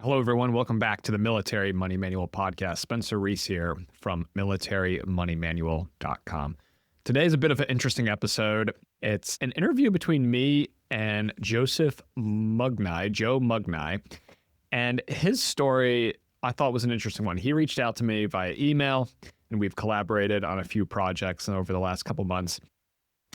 Hello, everyone. Welcome back to the Military Money Manual podcast. Spencer Reese here from militarymoneymanual.com. Today is a bit of an interesting episode. It's an interview between me and Joe Mugnai, and his story I thought was an interesting one. He reached out to me via email, and we've collaborated on a few projects over the last couple months.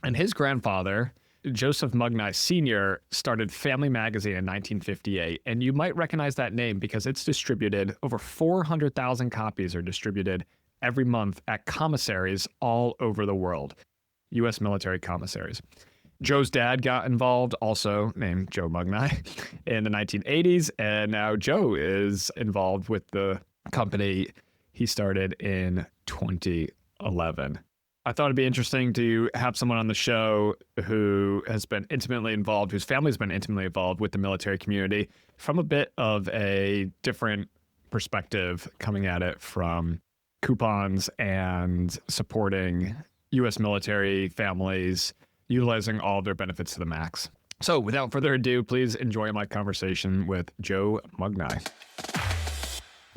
And his grandfather, Joseph Mugnai Sr., started Family Magazine in 1958, and you might recognize that name because it's distributed. Over 400,000 copies are distributed every month at commissaries all over the world, U.S. military commissaries. Joe's dad got involved, also named Joe Mugnai, in the 1980s, and now Joe is involved with the company he started in 2011. I thought it'd be interesting to have someone on the show who has been intimately involved, whose family's been intimately involved with the military community from a bit of a different perspective, coming at it from coupons and supporting U.S. military families, utilizing all of their benefits to the max. So without further ado, please enjoy my conversation with Joe Mugnai.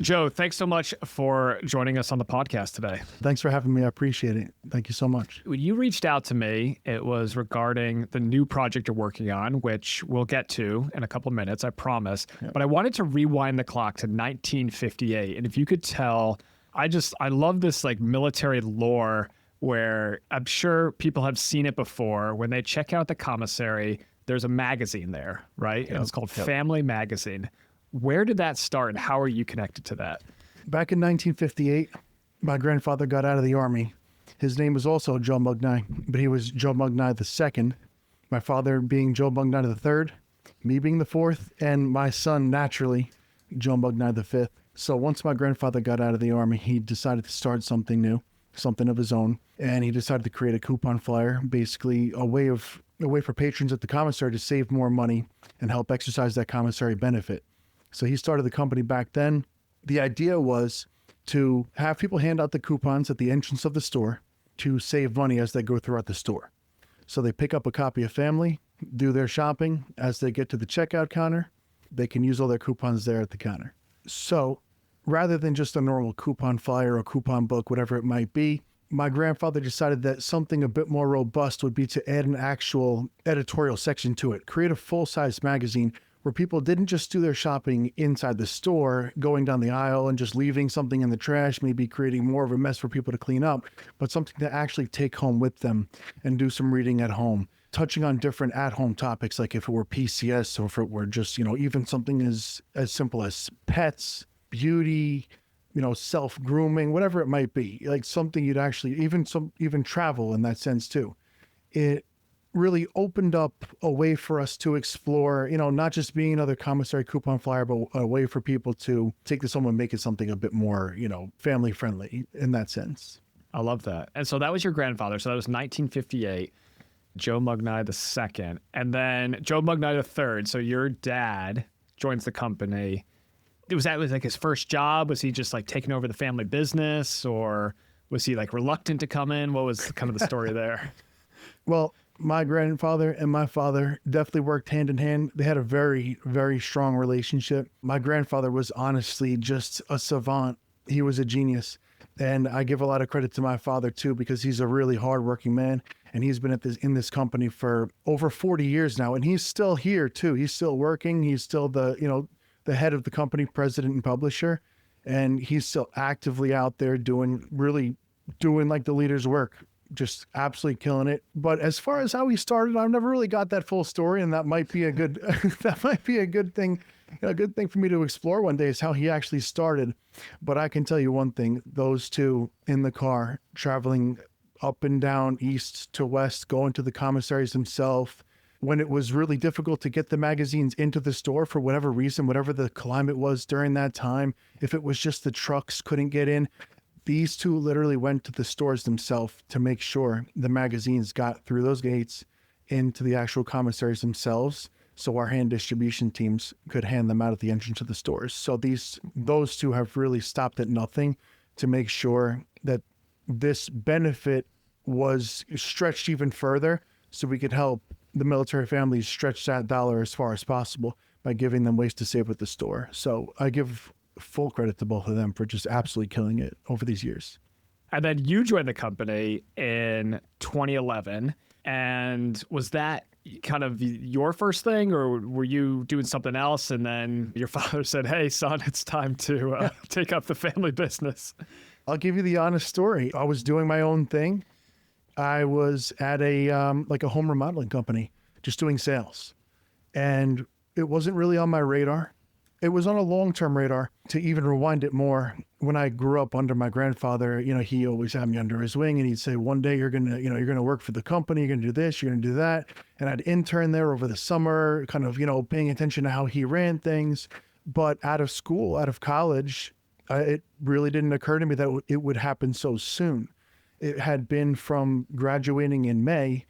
Joe, thanks so much for joining us on the podcast today. Thanks for having me. I appreciate it. Thank you so much. When you reached out to me, it was regarding the new project you're working on, which we'll get to in a couple minutes, I promise. Yep. But I wanted to rewind the clock to 1958. And if you could tell, I love this like military lore where I'm sure people have seen it before. When they check out the commissary, there's a magazine there, right? Yep. And it's called Yep. Family Magazine. Where did that start and how are you connected to that? Back in 1958, my grandfather got out of the Army. His name was also Joe Mugnai, but he was Joe Mugnai II. My father being Joe Mugnai III, me being the fourth, and my son, naturally, Joe Mugnai V. So once my grandfather got out of the Army, he decided to start something new, something of his own, and he decided to create a coupon flyer, basically a way for patrons at the commissary to save more money and help exercise that commissary benefit. So he started the company back then. The idea was to have people hand out the coupons at the entrance of the store to save money as they go throughout the store. So they pick up a copy of Family, do their shopping. As they get to the checkout counter, they can use all their coupons there at the counter. So rather than just a normal coupon flyer or coupon book, whatever it might be, my grandfather decided that something a bit more robust would be to add an actual editorial section to it, create a full-size magazine where people didn't just do their shopping inside the store, going down the aisle and just leaving something in the trash, maybe creating more of a mess for people to clean up, but something to actually take home with them and do some reading at home, touching on different at-home topics, like if it were PCS or if it were just, even something as simple as pets, beauty, self-grooming, whatever it might be, like something you'd actually, even travel in that sense too. It really opened up a way for us to explore, not just being another commissary coupon flyer, but a way for people to take this home and make it something a bit more, family friendly in that sense. I love that. And so that was your grandfather. So that was 1958, Joe Mugnai II, and then Joe Mugnai III. So your dad joins the company. Was that like his first job? Was he just like taking over the family business, or was he like reluctant to come in? What was kind of the story there? Well, my grandfather and my father definitely worked hand in hand. They had a very, very strong relationship. My grandfather was honestly just a savant. He was a genius. And I give a lot of credit to my father too, because he's a really hardworking man. And he's been in this company for over 40 years now. And he's still here too. He's still working. He's still the head of the company, president and publisher. And he's still actively out there doing like the leader's work. Just absolutely killing it. But as far as how he started, I've never really got that full story, and that might be a good thing. A good thing for me to explore one day is how he actually started. But I can tell you one thing: those two in the car, traveling up and down, east to west, going to the commissaries themselves. When it was really difficult to get the magazines into the store for whatever reason, whatever the climate was during that time, if it was just the trucks couldn't get in, these two literally went to the stores themselves to make sure the magazines got through those gates into the actual commissaries themselves, so our hand distribution teams could hand them out at the entrance of the stores. So those two have really stopped at nothing to make sure that this benefit was stretched even further so we could help the military families stretch that dollar as far as possible. by giving them ways to save with the store. So I give full credit to both of them for just absolutely killing it over these years. And then you joined the company in 2011. And was that kind of your first thing, or were you doing something else? And then your father said, hey, son, it's time to take up the family business. I'll give you the honest story. I was doing my own thing. I was at a like a home remodeling company, just doing sales. And it wasn't really on my radar. It was on a long-term radar. To even rewind it more, when I grew up under my grandfather, he always had me under his wing, and he'd say, one day you're gonna work for the company, you're gonna do this, you're gonna do that. And I'd intern there over the summer, kind of, paying attention to how he ran things. But out of school, out of college, it really didn't occur to me that it would happen so soon. It had been from graduating in May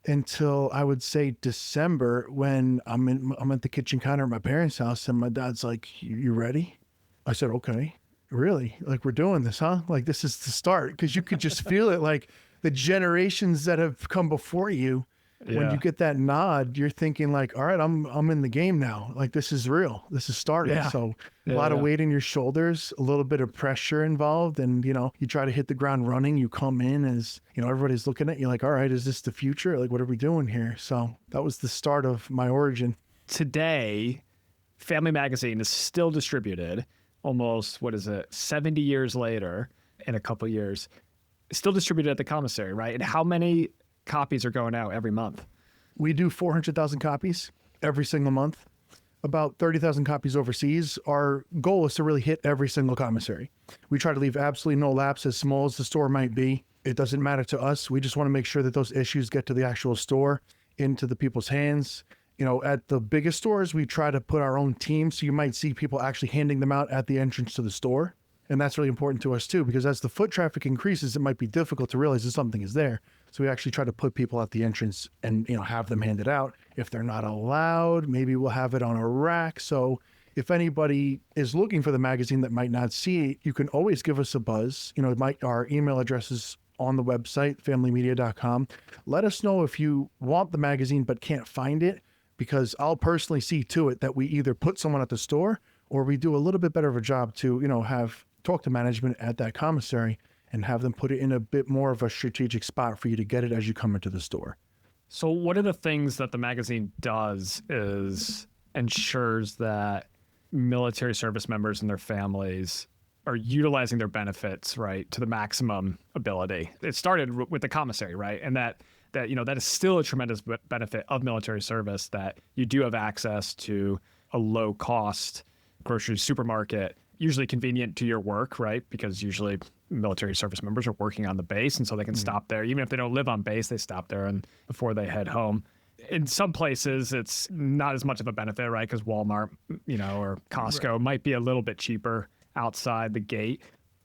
until I would say December, when I'm at the kitchen counter at my parents' house, and my dad's like, you ready? I said, okay, really? Like, we're doing this, huh? Like, this is the start. Because you could just feel it, like the generations that have come before you. When you get that nod, you're thinking like, all right, I'm in the game now. Like, this is real. This is starting. Yeah. So a lot of weight in your shoulders, a little bit of pressure involved. And, you try to hit the ground running. You come in as, everybody's looking at you like, all right, is this the future? Like, what are we doing here? So that was the start of my origin. Today, Family Magazine is still distributed almost, 70 years later, in a couple of years, still distributed at the Commissary, right? And how many copies are going out every month? We do 400,000 copies every single month, about 30,000 copies overseas. Our goal is to really hit every single commissary. We try to leave absolutely no lapse, as small as the store might be. It doesn't matter to us. We just want to make sure that those issues get to the actual store, into the people's hands. At the biggest stores, we try to put our own team. So you might see people actually handing them out at the entrance to the store. And that's really important to us too, because as the foot traffic increases, it might be difficult to realize that something is there. So we actually try to put people at the entrance and, have them handed out. If they're not allowed, maybe we'll have it on a rack. So if anybody is looking for the magazine that might not see it, you can always give us a buzz. Our email address is on the website, familymedia.com. Let us know if you want the magazine but can't find it, because I'll personally see to it that we either put someone at the store, or we do a little bit better of a job to, talk to management at that commissary and have them put it in a bit more of a strategic spot for you to get it as you come into the store. So one of the things that the magazine does is ensures that military service members and their families are utilizing their benefits, right, to the maximum ability. It started with the commissary, right? And that is still a tremendous benefit of military service, that you do have access to a low cost grocery supermarket, usually convenient to your work, right? Because usually military service members are working on the base, and so they can stop there. Even if they don't live on base, they stop there and before they head home. In some places, it's not as much of a benefit, right? Because Walmart, or Costco might be a little bit cheaper outside the gate.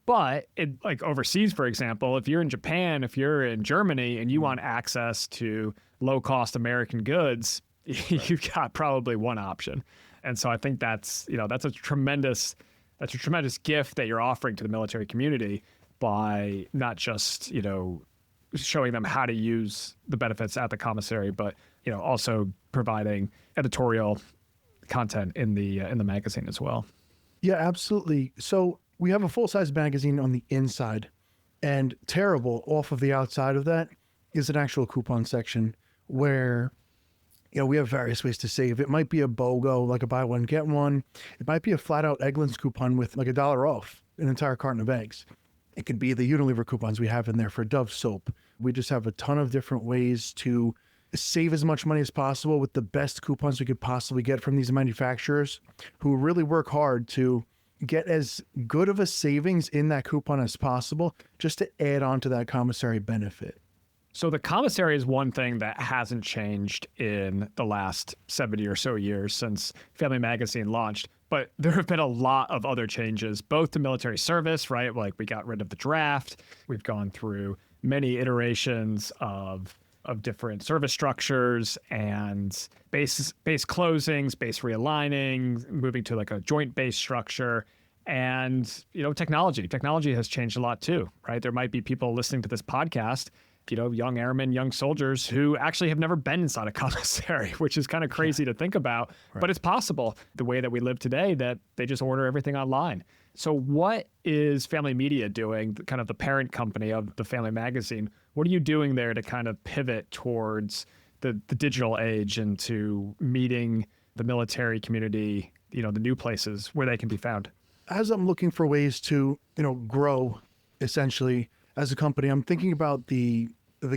But like overseas, for example, if you're in Japan, if you're in Germany, and you want access to low-cost American goods, you've got probably one option. And so I think that's a tremendous gift that you're offering to the military community by not just, showing them how to use the benefits at the commissary, but, also providing editorial content in the magazine as well. Yeah, absolutely. So we have a full-size magazine on the inside, and terrible off of the outside of that is an actual coupon section where we have various ways to save. It might be a BOGO, like a buy one, get one. It might be a flat out Eggland's coupon with like $1 off an entire carton of eggs. It could be the Unilever coupons we have in there for Dove soap. We just have a ton of different ways to save as much money as possible with the best coupons we could possibly get from these manufacturers, who really work hard to get as good of a savings in that coupon as possible, just to add on to that commissary benefit. So the commissary is one thing that hasn't changed in the last 70 or so years since Family Magazine launched. But there have been a lot of other changes, both to military service, right? Like we got rid of the draft. We've gone through many iterations of different service structures and base closings, base realigning, moving to like a joint base structure. And, technology has changed a lot too, right? There might be people listening to this podcast young airmen, young soldiers who actually have never been inside a commissary, which is kind of crazy to think about, but it's possible the way that we live today that they just order everything online. So what is Family Media doing, kind of the parent company of the Family Magazine? What are you doing there to kind of pivot towards the digital age and to meeting the military community, the new places where they can be found? As I'm looking for ways to, grow essentially as a company, I'm thinking about the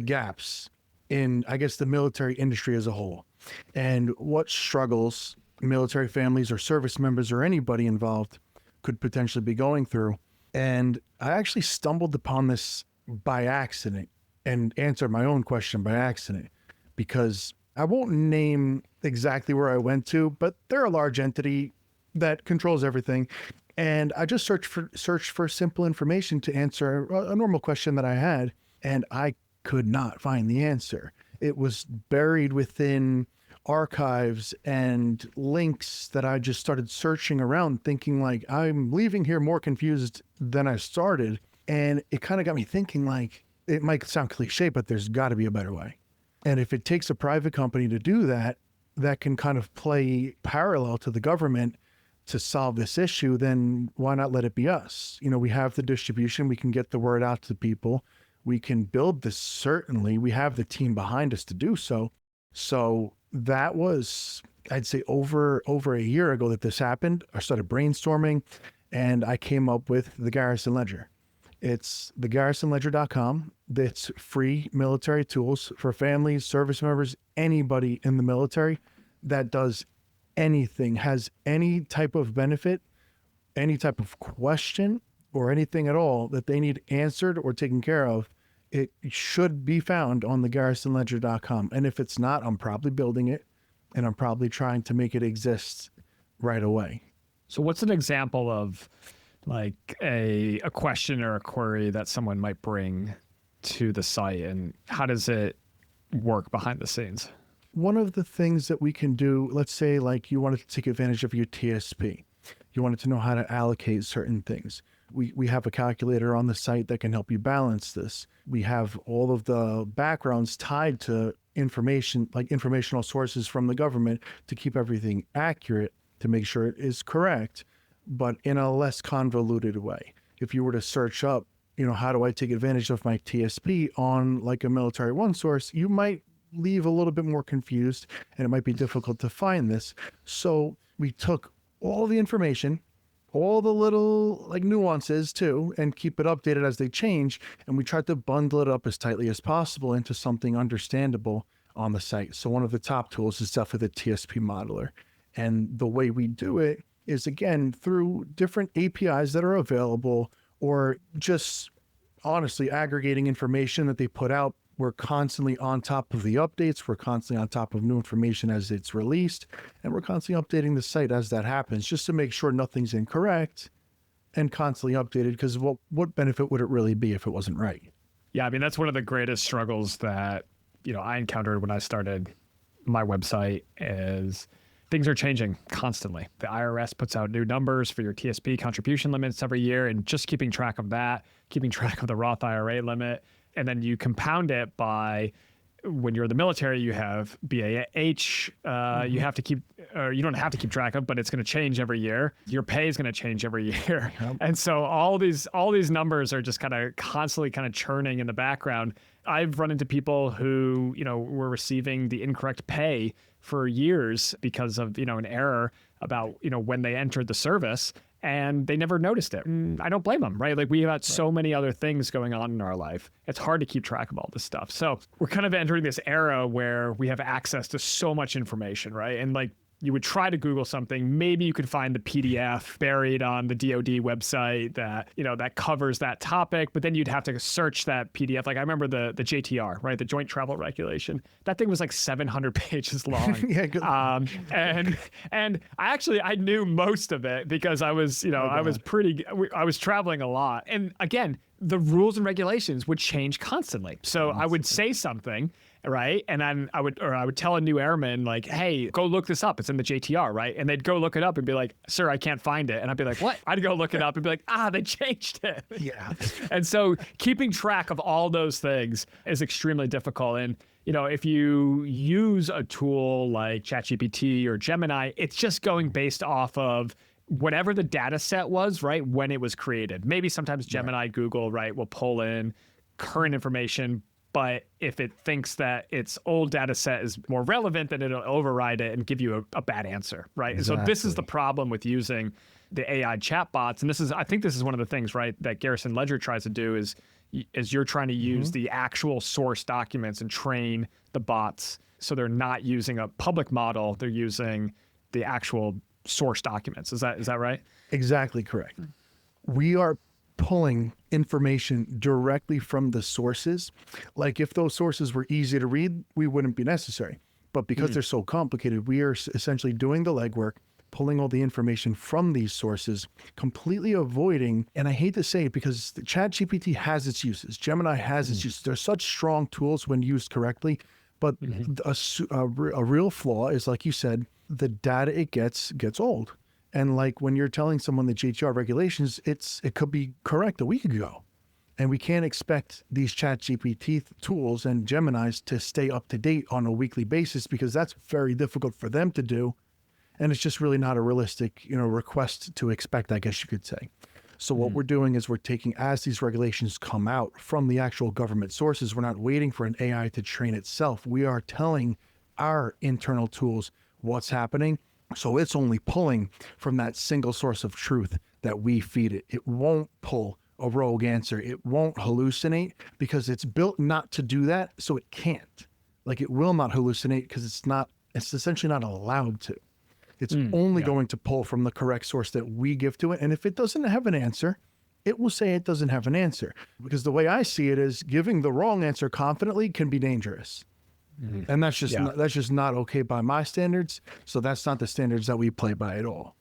gaps in, I guess, the military industry as a whole, and what struggles military families or service members or anybody involved could potentially be going through. And I actually stumbled upon this by accident and answered my own question by accident, because I won't name exactly where I went to, but they're a large entity that controls everything. And I just searched for simple information to answer a normal question that I had, and I could not find the answer. It was buried within archives and links that I just started searching around, thinking like, I'm leaving here more confused than I started. And it kind of got me thinking, like, it might sound cliche, but there's got to be a better way. And if it takes a private company to do that, that can kind of play parallel to the government to solve this issue, then why not let it be us? We have the distribution, we can get the word out to people, we can build this, certainly. We have the team behind us to do so. So that was, I'd say, over a year ago that this happened. I started brainstorming, and I came up with the Garrison Ledger. It's thegarrisonledger.com. It's free military tools for families, service members, anybody in the military that does anything, has any type of benefit, any type of question, or anything at all that they need answered or taken care of. It should be found on thegarrisonledger.com. And if it's not, I'm probably building it, and I'm probably trying to make it exist right away. So what's an example of like a question or a query that someone might bring to the site, and how does it work behind the scenes? One of the things that we can do, let's say like you wanted to take advantage of your TSP. You wanted to know how to allocate certain things. We have a calculator on the site that can help you balance this. We have all of the backgrounds tied to information, like informational sources from the government, to keep everything accurate, to make sure it is correct, but in a less convoluted way. If you were to search up, how do I take advantage of my TSP on like a Military One source, you might leave a little bit more confused, and it might be difficult to find this. So we took all the information, all the little like nuances too, and keep it updated as they change. And we tried to bundle it up as tightly as possible into something understandable on the site. So one of the top tools is definitely the TSP modeler. And the way we do it is, again, through different APIs that are available, or just honestly aggregating information that they put out. We're constantly on top of the updates. We're constantly on top of new information as it's released. And we're constantly updating the site as that happens, just to make sure nothing's incorrect, and constantly updated, because what benefit would it really be if it wasn't right? Yeah, I mean, that's one of the greatest struggles that, I encountered when I started my website, is things are changing constantly. The IRS puts out new numbers for your TSP contribution limits every year, and just keeping track of that, keeping track of the Roth IRA limit. And then you compound it by, when you're in the military, you have BAH, you have to keep, or you don't have to keep track of, but it's going to change every year. Your pay is going to change every year. Yep. And so all these numbers are just kind of constantly kind of churning in the background. I've run into people who, were receiving the incorrect pay for years because of, an error about, when they entered the service, and they never noticed it. I don't blame them, right? Like, we have so many other things going on in our life. It's hard to keep track of all this stuff. So we're kind of entering this era where we have access to so much information, right? And like, you would try to Google something, maybe you could find the PDF buried on the DoD website that, that covers that topic, but then you'd have to search that PDF. Like, I remember the JTR, right? The Joint Travel Regulation. That thing was like 700 pages long. Yeah, good. And I knew most of it because I was, I was traveling a lot. And again, the rules and regulations would change constantly. So I would say something, right? And then I would tell a new airman like, hey, go look this up. It's in the JTR, right? And they'd go look it up and be like, sir, I can't find it. And I'd be like, what? I'd go look it up and be like, they changed it. Yeah. And so keeping track of all those things is extremely difficult. And if you use a tool like ChatGPT or Gemini, it's just going based off of whatever the data set was, right, when it was created. Maybe sometimes Gemini, Google, right, will pull in current information, but if it thinks that its old data set is more relevant, then it'll override it and give you a bad answer, right? Exactly. And so this is the problem with using the AI chatbots. And I think this is one of the things, right, that Garrison Ledger tries to do is you're trying to use the actual source documents and train the bots. So they're not using a public model, they're using the actual source documents. Is that right? Exactly correct. We are pulling information directly from the sources. Like if those sources were easy to read, we wouldn't be necessary. But because they're so complicated, we are essentially doing the legwork, pulling all the information from these sources, completely avoiding, and I hate to say it because the ChatGPT has its uses, Gemini has its uses. They're such strong tools when used correctly, but a real flaw is, like you said, the data it gets old. And like when you're telling someone the JTR regulations, it could be correct a week ago. And we can't expect these ChatGPT tools and Geminis to stay up to date on a weekly basis because that's very difficult for them to do. And it's just really not a realistic, request to expect, I guess you could say. So what we're doing is we're taking, as these regulations come out from the actual government sources, we're not waiting for an AI to train itself. We are telling our internal tools what's happening. So it's only pulling from that single source of truth that we feed it. It won't pull a rogue answer. It won't hallucinate because it's built not to do that. So it can't. Like it will not hallucinate because it's essentially not allowed to. It's only going to pull from the correct source that we give to it. And if it doesn't have an answer, it will say it doesn't have an answer. Because the way I see it is giving the wrong answer confidently can be dangerous. And that's just not okay by my standards. So that's not the standards that we play by at all.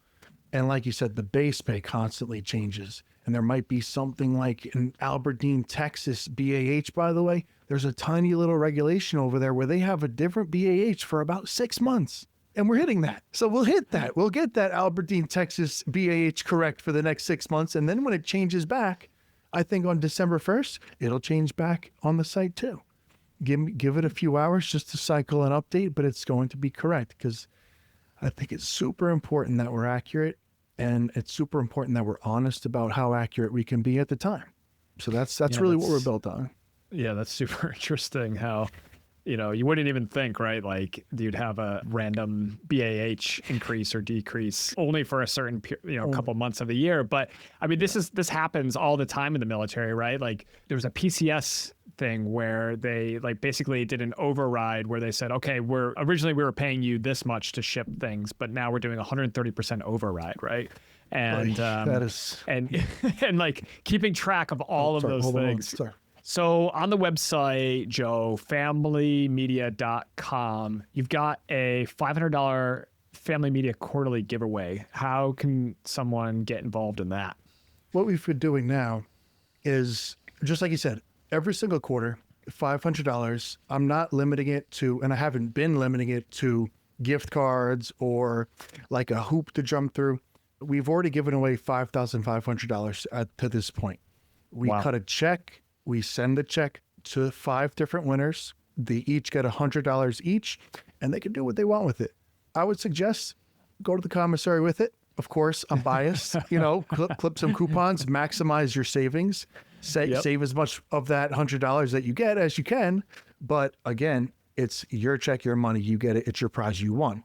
And like you said, the base pay constantly changes. And there might be something like in Albertine, Texas, BAH, by the way, there's a tiny little regulation over there where they have a different BAH for about 6 months. And we're hitting that. So we'll hit that. We'll get that Albertine, Texas BAH correct for the next 6 months. And then when it changes back, I think on December 1st, it'll change back on the site too. Give it a few hours just to cycle and update, but it's going to be correct because I think it's super important that we're accurate, and it's super important that we're honest about how accurate we can be at the time. So that's really what we're built on. Yeah, that's super interesting how, you wouldn't even think, right? Like you'd have a random BAH increase or decrease only for a certain, couple months of the year. But I mean, this happens all the time in the military, right? Like there was a PCS thing where they basically did an override where they said, okay, originally we were paying you this much to ship things, but now we're doing 130% override, right? And that is and like keeping track of all of those things. So on the website, Joe, familymedia.com, you've got a $500 Family Media quarterly giveaway. How can someone get involved in that? What we've been doing now is, just like you said, every single quarter, $500. I'm not limiting it to, and I haven't been limiting it to gift cards or like a hoop to jump through. We've already given away $5,500 to this point. We cut a check. We send the check to 5 different winners. They each get $100 each, and they can do what they want with it. I would suggest go to the commissary with it. Of course, I'm biased. Clip some coupons, maximize your savings. Save as much of that $100 that you get as you can. But again, it's your check, your money. You get it. It's your prize. You won.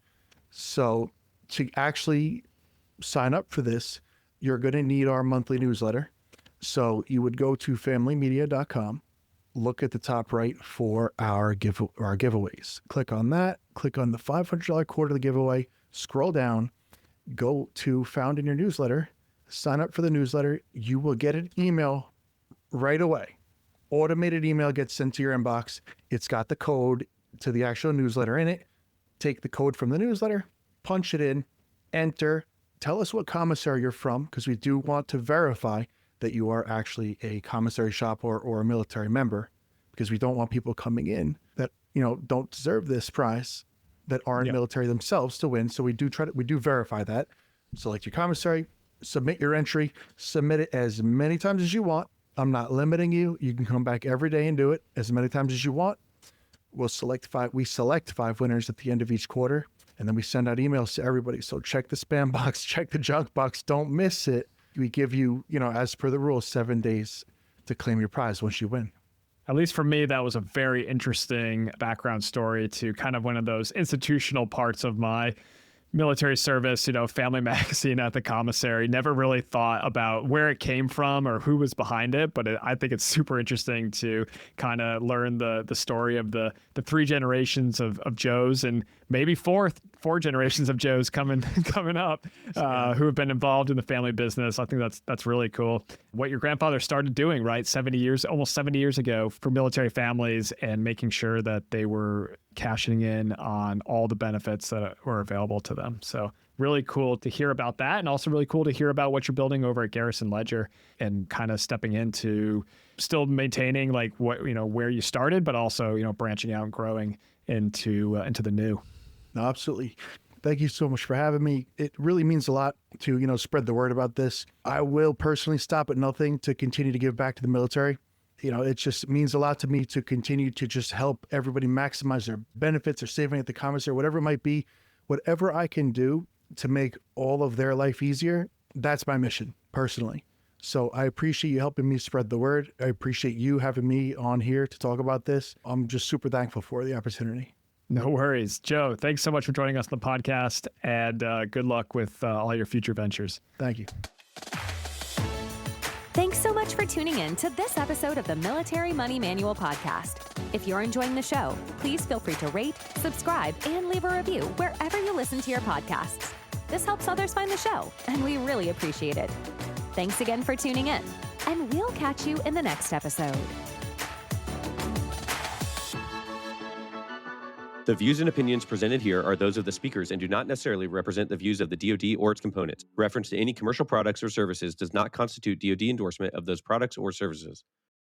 So to actually sign up for this, you're going to need our monthly newsletter. So you would go to familymedia.com, look at the top right for our giveaways. Click on that. Click on the $500 quarterly giveaway. Scroll down. Go to Found in Your Newsletter. Sign up for the newsletter. You will get an email right away. Automated email gets sent to your inbox. It's got the code to the actual newsletter in it. Take the code from the newsletter, punch it in, enter. Tell us what commissary you're from, because we do want to verify that you are actually a commissary shop or a military member, because we don't want people coming in that don't deserve this prize that aren't military themselves to win. So we do verify that. Select your commissary, submit your entry, submit it as many times as you want. I'm not limiting you. You can come back every day and do it as many times as you want. We select 5 winners at the end of each quarter, and then we send out emails to everybody. So check the spam box, check the junk box, don't miss it. We give you, as per the rules, 7 days to claim your prize once you win. At least for me, that was a very interesting background story to kind of one of those institutional parts of my military service, family magazine at the commissary. Never really thought about where it came from or who was behind it, but I think it's super interesting to kind of learn the story of the 3 generations of Joes, and maybe four generations of Joes coming up who have been involved in the family business. I think that's really cool. What your grandfather started doing, right, almost 70 years ago for military families, and making sure that they were cashing in on all the benefits that were available to them. So really cool to hear about that, and also really cool to hear about what you're building over at Garrison Ledger, and kind of stepping into still maintaining like what where you started, but also branching out and growing into the new. No, absolutely. Thank you so much for having me. It really means a lot to spread the word about this. I will personally stop at nothing to continue to give back to the military. It just means a lot to me to continue to just help everybody maximize their benefits or saving at the commissary, whatever it might be. Whatever I can do to make all of their life easier, that's my mission personally. So I appreciate you helping me spread the word. I appreciate you having me on here to talk about this. I'm just super thankful for the opportunity. No worries. Joe, thanks so much for joining us on the podcast, and good luck with all your future ventures. Thank you. Thanks so much for tuning in to this episode of the Military Money Manual podcast. If you're enjoying the show, please feel free to rate, subscribe, and leave a review wherever you listen to your podcasts. This helps others find the show, and we really appreciate it. Thanks again for tuning in, and we'll catch you in the next episode. The views and opinions presented here are those of the speakers and do not necessarily represent the views of the DoD or its components. Reference to any commercial products or services does not constitute DoD endorsement of those products or services.